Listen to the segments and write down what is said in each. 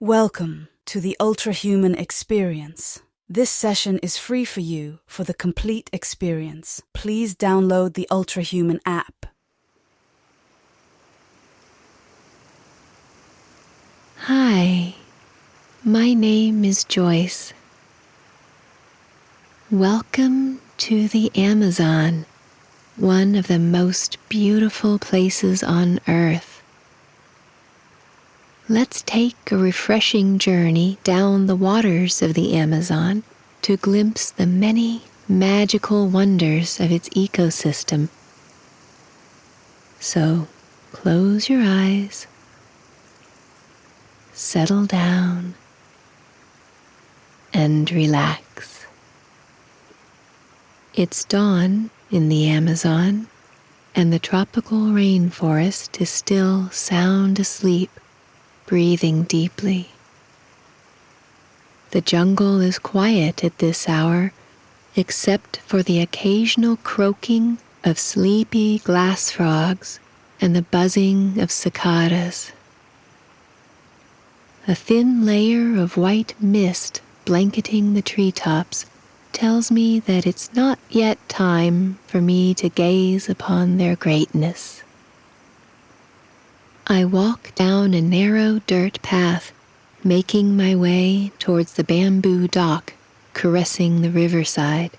Welcome to the Ultrahuman experience. This session is free for you for the complete experience. Please download the Ultrahuman app. Hi, my name is Joyce. Welcome to the Amazon, one of the most beautiful places on Earth. Let's take a refreshing journey down the waters of the Amazon to glimpse the many magical wonders of its ecosystem. So, close your eyes, settle down, and relax. It's dawn in the Amazon, and the tropical rainforest is still sound asleep, breathing deeply. The jungle is quiet at this hour, except for the occasional croaking of sleepy glass frogs and the buzzing of cicadas. A thin layer of white mist blanketing the treetops tells me that it's not yet time for me to gaze upon their greatness. I walk down a narrow dirt path, making my way towards the bamboo dock caressing the riverside.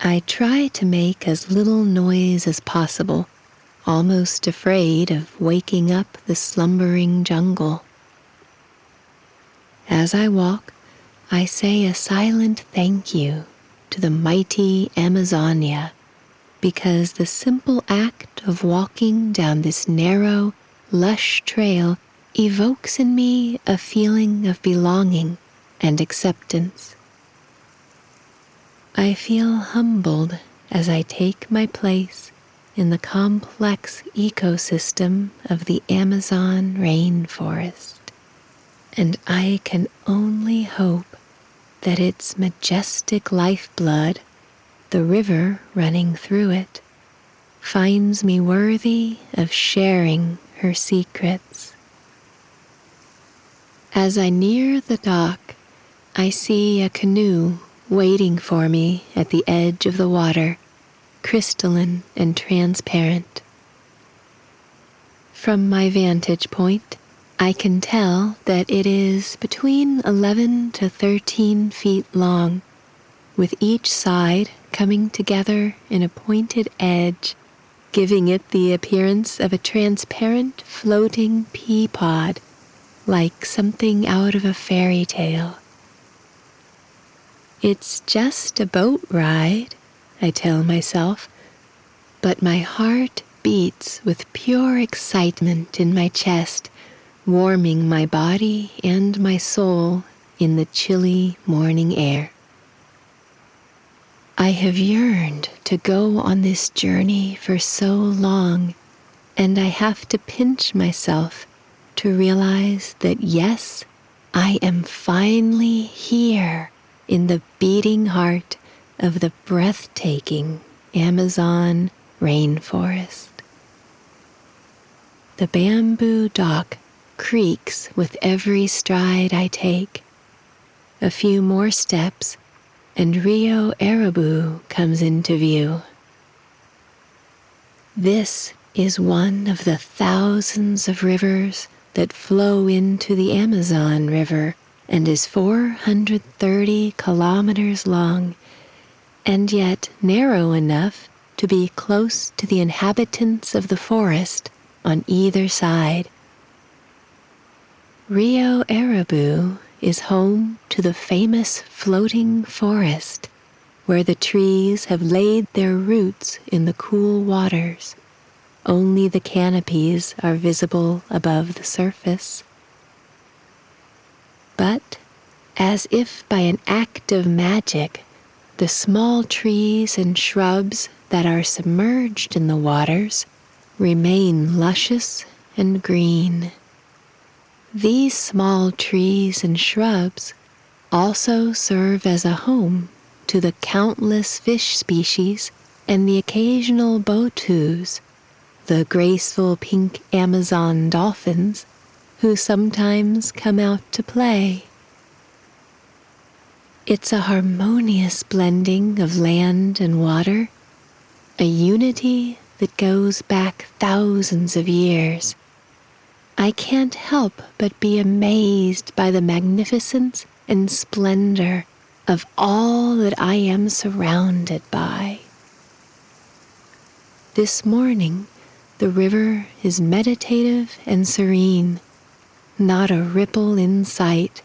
I try to make as little noise as possible, almost afraid of waking up the slumbering jungle. As I walk, I say a silent thank you to the mighty Amazonia, because the simple act of walking down this narrow, lush trail evokes in me a feeling of belonging and acceptance. I feel humbled as I take my place in the complex ecosystem of the Amazon rainforest, and I can only hope that its majestic lifeblood, the river running through it, finds me worthy of sharing her secrets. As I near the dock, I see a canoe waiting for me at the edge of the water, crystalline and transparent. From my vantage point, I can tell that it is between 11 to 13 feet long, with each side coming together in a pointed edge, giving it the appearance of a transparent floating pea pod, like something out of a fairy tale. It's just a boat ride, I tell myself, but my heart beats with pure excitement in my chest, warming my body and my soul in the chilly morning air. I have yearned to go on this journey for so long, and I have to pinch myself to realize that yes, I am finally here in the beating heart of the breathtaking Amazon rainforest. The bamboo dock creaks with every stride I take. A few more steps, and Rio Arabu comes into view. This is one of the thousands of rivers that flow into the Amazon River and is 430 kilometers long, and yet narrow enough to be close to the inhabitants of the forest on either side. Rio Arabu is home to the famous floating forest, where the trees have laid their roots in the cool waters. Only the canopies are visible above the surface. But, as if by an act of magic, the small trees and shrubs that are submerged in the waters remain luscious and green. These small trees and shrubs also serve as a home to the countless fish species and the occasional botus, the graceful pink Amazon dolphins, who sometimes come out to play. It's a harmonious blending of land and water, a unity that goes back thousands of years. I can't help but be amazed by the magnificence and splendor of all that I am surrounded by. This morning, the river is meditative and serene, not a ripple in sight.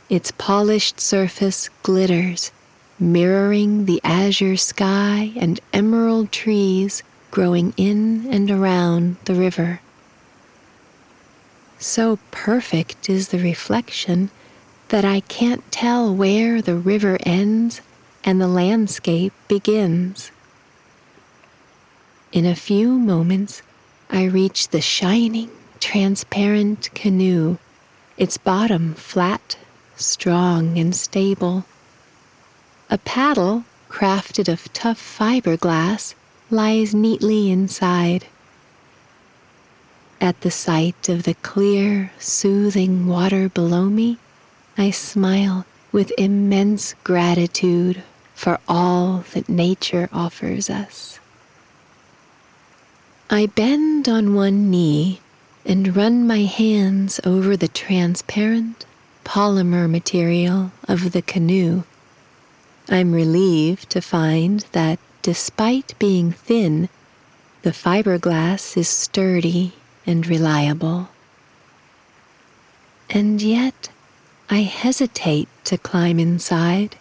Its polished surface glitters, mirroring the azure sky and emerald trees growing in and around the river. So perfect is the reflection that I can't tell where the river ends and the landscape begins. In a few moments, I reach the shining, transparent canoe, its bottom flat, strong, and stable. A paddle, crafted of tough fiberglass, lies neatly inside. At the sight of the clear, soothing water below me, I smile with immense gratitude for all that nature offers us. I bend on one knee and run my hands over the transparent polymer material of the canoe. I'm relieved to find that despite being thin, the fiberglass is sturdy and reliable. And yet, I hesitate to climb inside.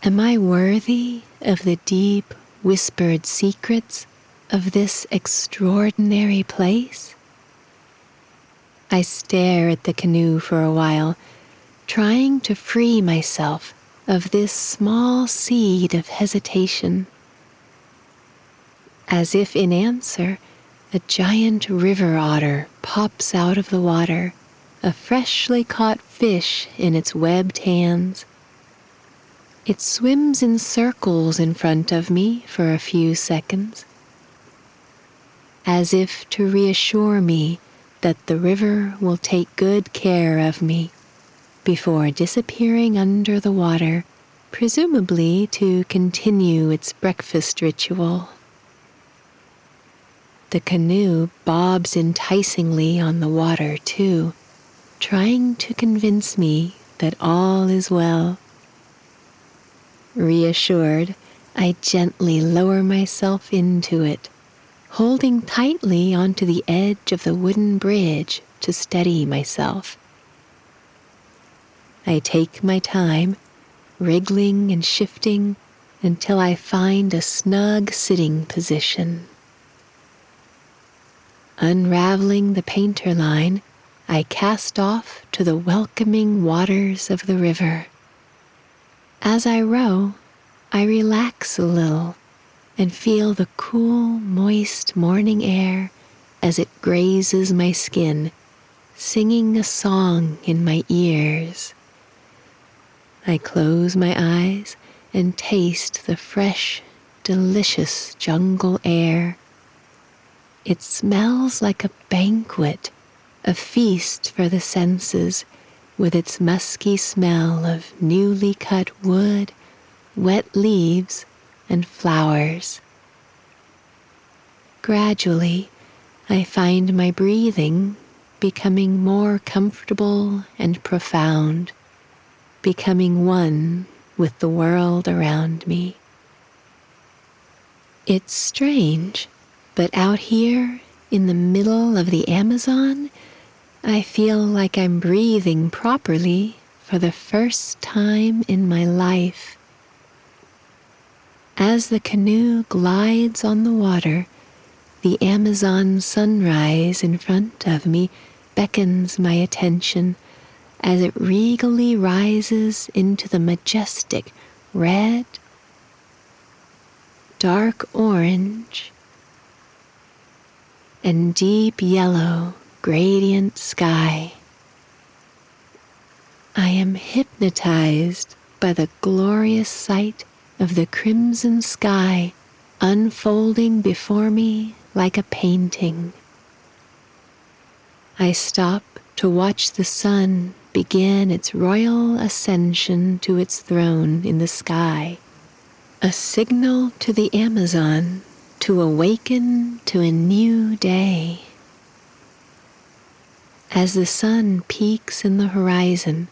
Am I worthy of the deep, whispered secrets of this extraordinary place? I stare at the canoe for a while, trying to free myself of this small seed of hesitation. As if in answer, a giant river otter pops out of the water, a freshly caught fish in its webbed hands. It swims in circles in front of me for a few seconds, as if to reassure me that the river will take good care of me, before disappearing under the water, presumably to continue its breakfast ritual. The canoe bobs enticingly on the water, too, trying to convince me that all is well. Reassured, I gently lower myself into it, holding tightly onto the edge of the wooden bridge to steady myself. I take my time, wriggling and shifting until I find a snug sitting position. Unraveling the painter line, I cast off to the welcoming waters of the river. As I row, I relax a little and feel the cool, moist morning air as it grazes my skin, singing a song in my ears. I close my eyes and taste the fresh, delicious jungle air. It smells like a banquet, a feast for the senses, with its musky smell of newly cut wood, wet leaves, and flowers. Gradually, I find my breathing becoming more comfortable and profound, becoming one with the world around me. It's strange, but out here in the middle of the Amazon, I feel like I'm breathing properly for the first time in my life. As the canoe glides on the water, the Amazon sunrise in front of me beckons my attention as it regally rises into the majestic red, dark orange, and deep yellow gradient sky. I am hypnotized by the glorious sight of the crimson sky unfolding before me like a painting. I stop to watch the sun begin its royal ascension to its throne in the sky, a signal to the Amazon to awaken to a new day. As the sun peaks in the horizon,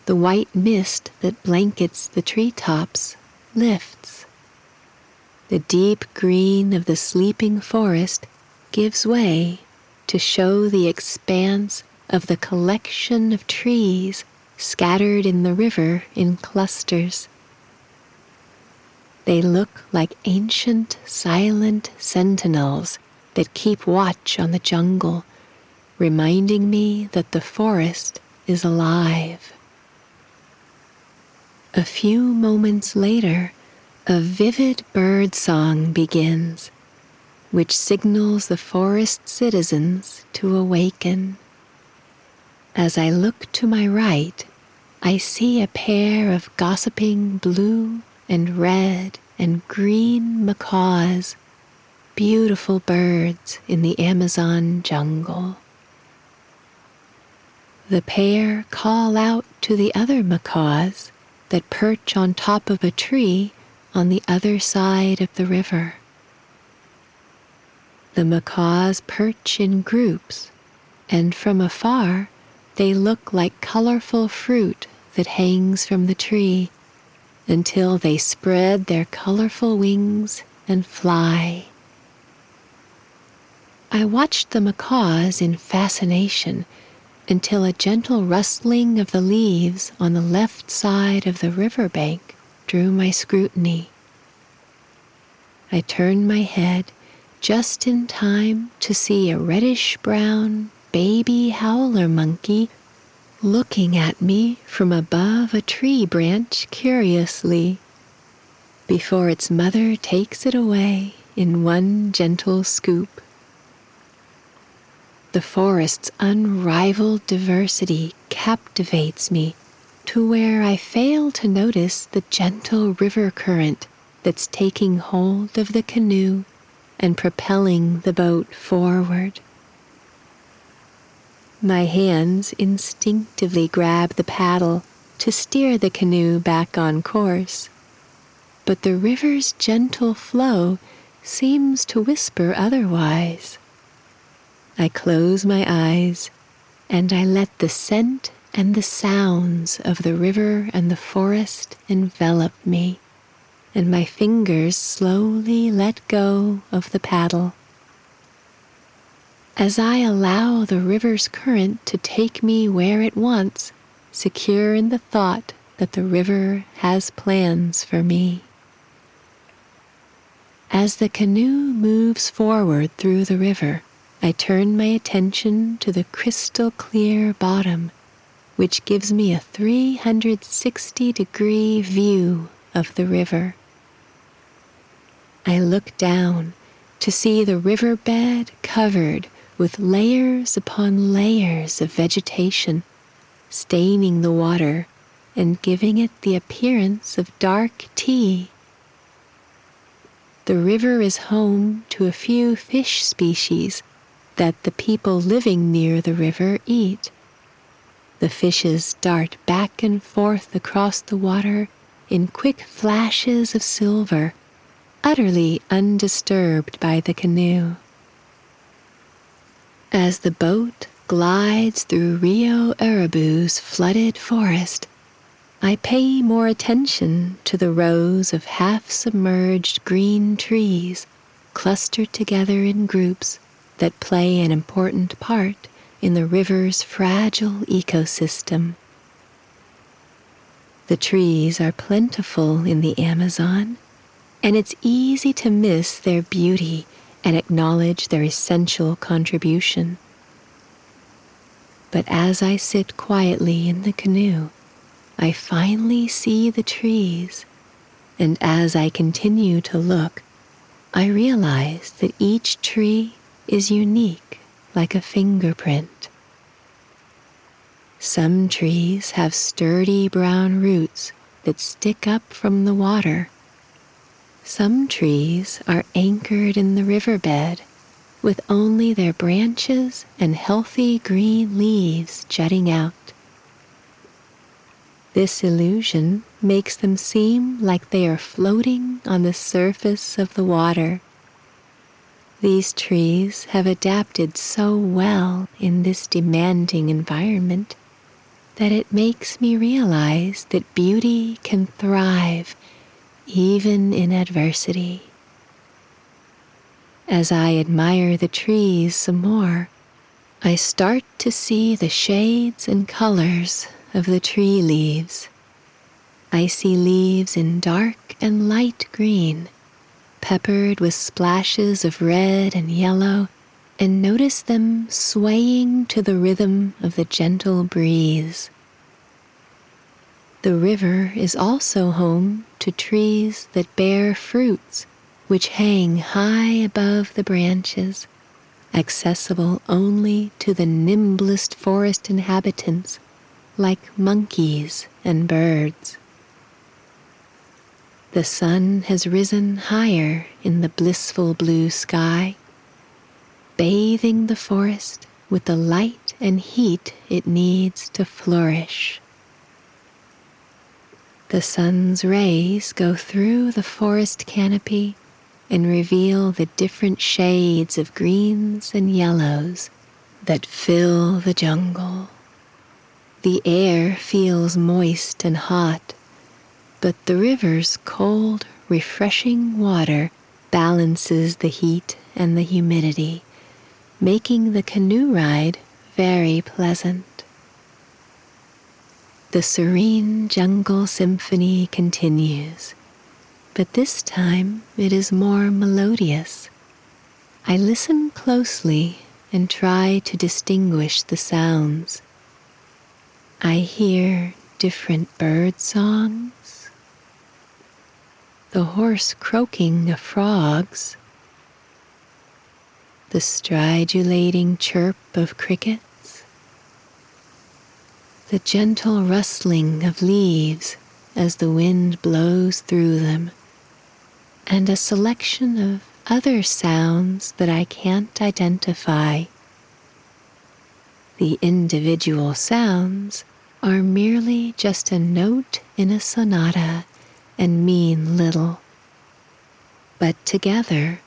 the white mist that blankets the treetops lifts. The deep green of the sleeping forest gives way to show the expanse of the collection of trees scattered in the river in clusters. They look like ancient, silent sentinels that keep watch on the jungle, reminding me that the forest is alive. A few moments later, a vivid bird song begins, which signals the forest citizens to awaken. As I look to my right, I see a pair of gossiping blue and red and green macaws, beautiful birds in the Amazon jungle. The pair call out to the other macaws that perch on top of a tree on the other side of the river. The macaws perch in groups, and from afar they look like colorful fruit that hangs from the tree until they spread their colorful wings and fly. I watched the macaws in fascination until a gentle rustling of the leaves on the left side of the riverbank drew my scrutiny. I turned my head just in time to see a reddish-brown baby howler monkey looking at me from above a tree branch curiously, before its mother takes it away in one gentle scoop. The forest's unrivaled diversity captivates me to where I fail to notice the gentle river current that's taking hold of the canoe and propelling the boat forward. My hands instinctively grab the paddle to steer the canoe back on course, but the river's gentle flow seems to whisper otherwise. I close my eyes and I let the scent and the sounds of the river and the forest envelop me, and my fingers slowly let go of the paddle. As I allow the river's current to take me where it wants, secure in the thought that the river has plans for me. As the canoe moves forward through the river, I turn my attention to the crystal-clear bottom, which gives me a 360-degree view of the river. I look down to see the riverbed covered with layers upon layers of vegetation, staining the water and giving it the appearance of dark tea. The river is home to a few fish species that the people living near the river eat. The fishes dart back and forth across the water in quick flashes of silver, utterly undisturbed by the canoe. As the boat glides through Rio Arabu's flooded forest, I pay more attention to the rows of half-submerged green trees clustered together in groups that play an important part in the river's fragile ecosystem. The trees are plentiful in the Amazon, and it's easy to miss their beauty and acknowledge their essential contribution. But as I sit quietly in the canoe, I finally see the trees, and as I continue to look, I realize that each tree is unique like a fingerprint. Some trees have sturdy brown roots that stick up from the water. Some trees are anchored in the riverbed, with only their branches and healthy green leaves jutting out. This illusion makes them seem like they are floating on the surface of the water. These trees have adapted so well in this demanding environment that it makes me realize that beauty can thrive even in adversity. As I admire the trees some more, I start to see the shades and colors of the tree leaves. I see leaves in dark and light green, peppered with splashes of red and yellow, and notice them swaying to the rhythm of the gentle breeze. The river is also home to trees that bear fruits which hang high above the branches, accessible only to the nimblest forest inhabitants, like monkeys and birds. The sun has risen higher in the blissful blue sky, bathing the forest with the light and heat it needs to flourish. The sun's rays go through the forest canopy and reveal the different shades of greens and yellows that fill the jungle. The air feels moist and hot, but the river's cold, refreshing water balances the heat and the humidity, making the canoe ride very pleasant. The serene jungle symphony continues, but this time it is more melodious. I listen closely and try to distinguish the sounds. I hear different bird songs, the hoarse croaking of frogs, the stridulating chirp of crickets, the gentle rustling of leaves as the wind blows through them, and a selection of other sounds that I can't identify. The individual sounds are merely just a note in a sonata and mean little, but together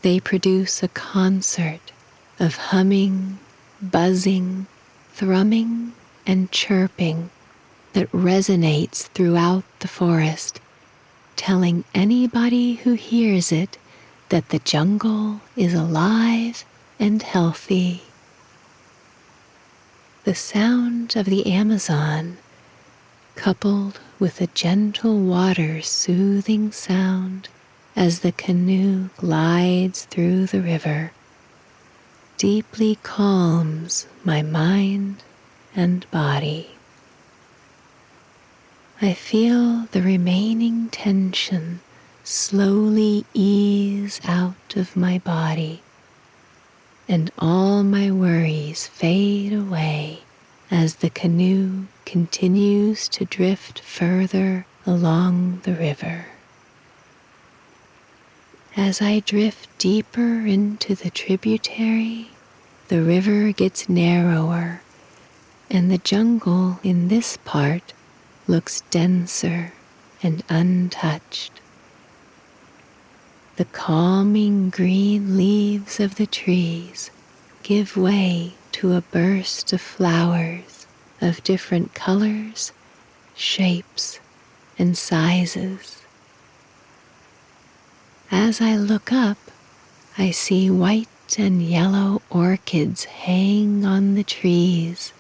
they produce a concert of humming, buzzing, thrumming, and chirping that resonates throughout the forest, telling anybody who hears it that the jungle is alive and healthy. The sound of the Amazon, coupled with the gentle water's soothing sound as the canoe glides through the river, deeply calms my mind and body. I feel the remaining tension slowly ease out of my body, and all my worries fade away as the canoe continues to drift further along the river. As I drift deeper into the tributary, the river gets narrower, and the jungle in this part looks denser and untouched. The calming green leaves of the trees give way to a burst of flowers of different colors, shapes, and sizes. As I look up, I see white and yellow orchids hang on the trees,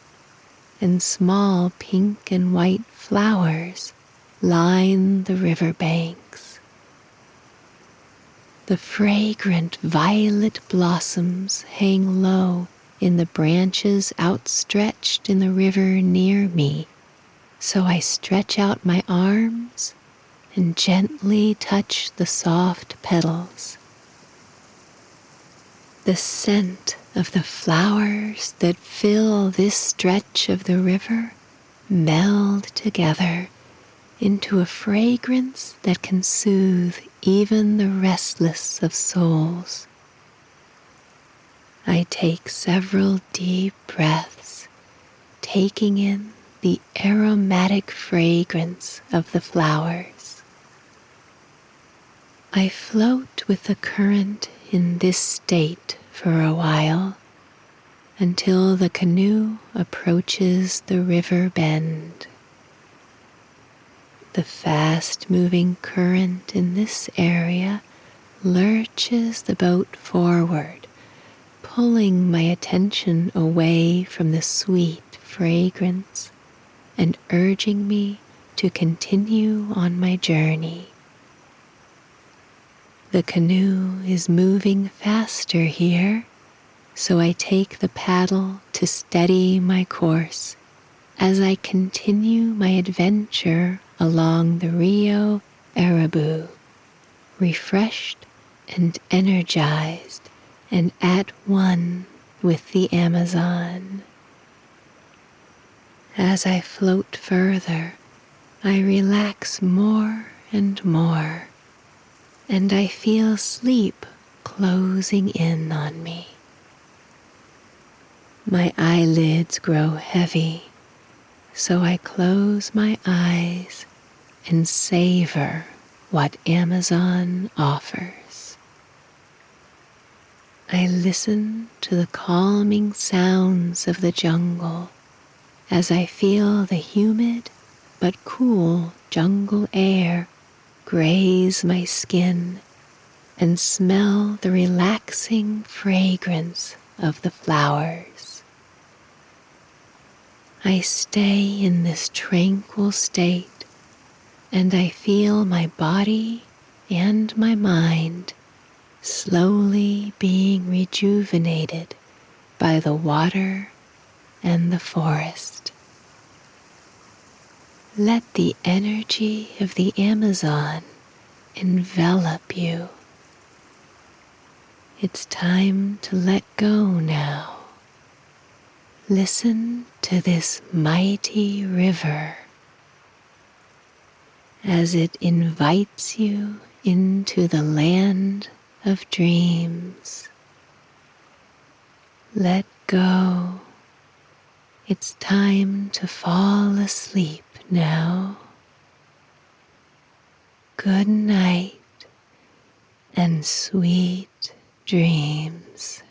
and small pink and white flowers line the riverbanks. The fragrant violet blossoms hang low in the branches outstretched in the river near me, so I stretch out my arms and gently touch the soft petals. The scent of the flowers that fill this stretch of the river meld together into a fragrance that can soothe even the restless of souls. I take several deep breaths, taking in the aromatic fragrance of the flowers. I float with the current in this state for a while until the canoe approaches the river bend. The fast-moving current in this area lurches the boat forward, pulling my attention away from the sweet fragrance and urging me to continue on my journey. The canoe is moving faster here, so I take the paddle to steady my course as I continue my adventure along the Rio Arabu, refreshed and energized and at one with the Amazon. As I float further, I relax more and more, and I feel sleep closing in on me. My eyelids grow heavy, so I close my eyes and savor what Amazon offers. I listen to the calming sounds of the jungle as I feel the humid but cool jungle air graze my skin and smell the relaxing fragrance of the flowers. I stay in this tranquil state, and I feel my body and my mind slowly being rejuvenated by the water and the forest. Let the energy of the Amazon envelop you. It's time to let go now. Listen to this mighty river as it invites you into the land of dreams. Let go. It's time to fall asleep now. Good night and sweet dreams.